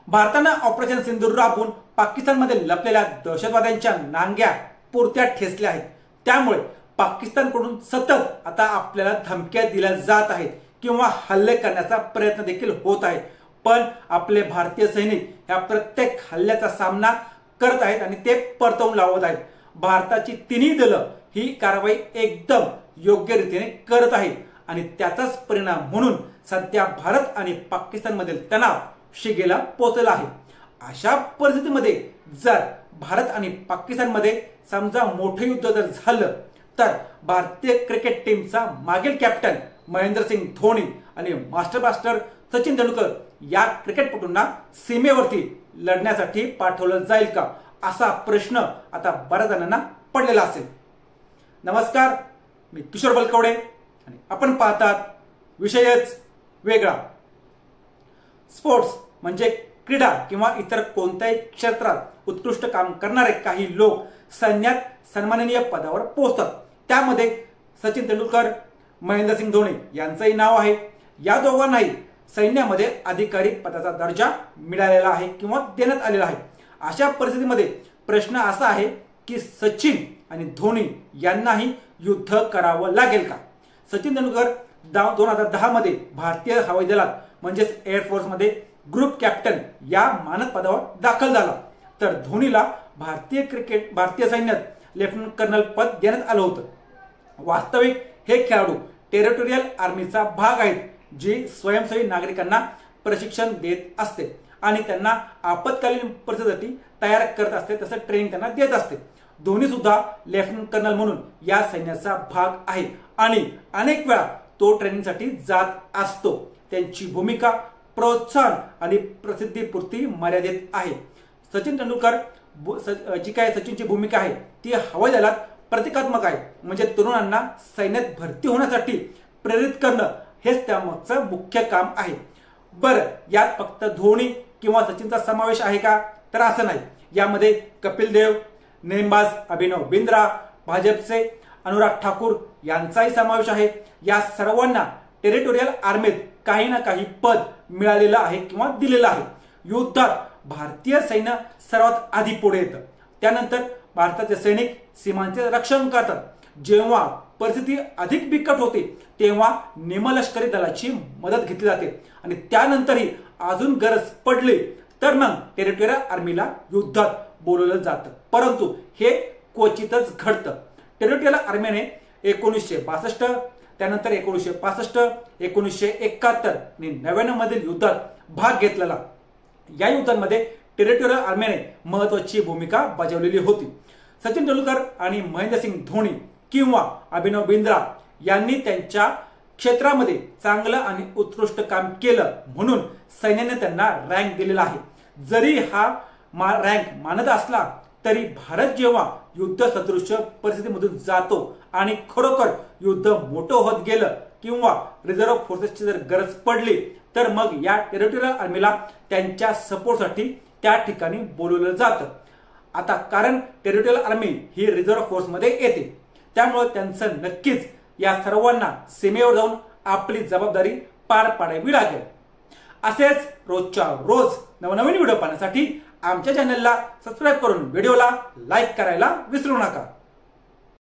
भारताने ऑपरेशन सिंधूर राबवून पाकिस्तानमध्ये लपलेल्या दहशतवाद्यांच्या नांग्या पुरत्या ठेचल्या आहेत। त्यामुळे पाकिस्तानकडून सतत आता आपल्याला धमक्या दिल्या जात आहेत किंवा हल्ले करण्याचा प्रयत्न देखील होत आहे। पण आपले भारतीय सैनिक या प्रत्येक हल्ल्याचा सामना करत आहेत आणि ते परतवून लावत आहेत। भारताची तिन्ही दलं ही कारवाई एकदम योग्य रीतीने करत आहेत आणि त्याचाच परिणाम म्हणून सध्या भारत आणि पाकिस्तानमधील तणाव शिगेला पोहोचला आहे। अशा परिस्थितीमध्ये जर भारत आणि पाकिस्तानमध्ये समजा मोठे युद्ध जर झालं तर भारतीय क्रिकेट टीमचा मागील कॅप्टन महेंद्रसिंग धोनी आणि मास्टर ब्लास्टर सचिन तेंडुलकर या क्रिकेटपटूंना सीमेवरती लढण्यासाठी पाठवलं जाईल का, असा प्रश्न आता बऱ्याच जणांना पडलेला असेल। नमस्कार, मी किशोर बलकवडे आणि आपण पाहतात विषयच वेगळा। स्पोर्ट्स म्हणजे क्रीडा किंवा इतर कोणत्याही क्षेत्रात उत्कृष्ट काम करणारे काही लोक सैन्यात सन्माननीय पदावर पोहोचतात। त्यामध्ये सचिन तेंडुलकर, महेंद्रसिंग धोनी यांचंही नाव आहे। या दोघांनाही सैन्यामध्ये अधिकारी पदाचा दर्जा मिळालेला आहे किंवा देण्यात आलेला आहे। अशा परिस्थितीमध्ये प्रश्न असा आहे की सचिन आणि धोनी यांनाही युद्ध करावं लागेल का? सचिन तेंडुलकर 2010 मध्ये भारतीय हवाई दलात म्हणजेच एअरफोर्स मध्ये ग्रुप कॅप्टन या मानद पदावर दाखल झाला, तर धोनीला भारतीय सैन्यात लेफ्टनंट कर्नल पद देण्यात आलं होतं। वास्तविक हे खेळाडू टेरिटोरियल आर्मीचा भाग आहेत, जी स्वयंसेवी नागरिकांना प्रशिक्षण देत असते आणि त्यांना आपत्कालीन परिस्थितीसाठी तयार करत असते, तसं ट्रेनिंग त्यांना देत असते। धोनी सुद्धा लेफ्टनंट कर्नल म्हणून या सैन्याचा भाग आहे आणि अनेक वेळा तो ट्रेनिंगसाठी जात असतो। त्यांची भूमिका प्रोत्साहन आणि प्रसिद्धीपुरती मर्यादित आहे। सचिन तेंडुलकर जी काय सचिनची भूमिका आहे ती हवाई दलात प्रतिकात्मक आहे, म्हणजे तरुणांना सैन्यात भरती होण्यासाठी प्रेरित करणं हेच त्यामागचं मुख्य काम आहे। बरं, यात फक्त धोनी किंवा सचिनचा समावेश आहे का? तर असं नाही। यामध्ये कपिल देव, नेमबाज अभिनव बिंद्रा, भाजपचे अनुराग ठाकूर यांचाही समावेश आहे। या सर्वांना टेरिटोरियल आर्मीत काही ना काही पद मिळालेलं आहे किंवा दिलेलं आहे। युद्धात भारतीय सैन्य सर्वात आधी पुढे येतं, त्यानंतर भारताचे सैनिक सीमांचे रक्षण करतात। जेव्हा परिस्थिती अधिक बिकट होते तेव्हा निमलष्करी दलाची मदत घेतली जाते आणि त्यानंतरही अजून गरज पडली तर मग टेरिटोरियल आर्मीला युद्धात बोलवलं जातं, परंतु हे क्वचितच घडतं। टेरिटोरियल आर्मीने 1962, त्यानंतर 1965, 1971 आणि 99 मधील युद्धात भाग घेतलेला। या युद्धांमध्ये टेरिटोरियल आर्मीने महत्त्वाची भूमिका बजावलेली होती। सचिन तेंडुलकर आणि महेंद्रसिंग धोनी किंवा अभिनव बिंद्रा यांनी त्यांच्या क्षेत्रामध्ये चांगलं आणि उत्कृष्ट काम केलं म्हणून सैन्याने त्यांना रँक दिलेला आहे। जरी हा रँक मानद असला तरी भारत जेव्हा युद्ध सदृश परिस्थितीमधून जातो आणि खरोखर युद्ध मोठं होत गेलं किंवा रिझर्व्ह फोर्सेसची जर गरज पडली तर मग या टेरिटोरियल आर्मीला त्यांच्या सपोर्टसाठी त्या ठिकाणी बोलवलं जातं। आता कारण टेरिटोरियल आर्मी ही रिझर्व्ह फोर्स मध्ये येते, त्यामुळे त्यांचं नक्कीच या सर्वांना सीमेवर जाऊन आपली जबाबदारी पार पाडावी लागेल। असेच रोजच्या रोज नवनवीन व्हिडिओ पाहण्यासाठी आमच्या चॅनलला सबस्क्राईब करून व्हिडिओला लाईक करायला विसरू नका।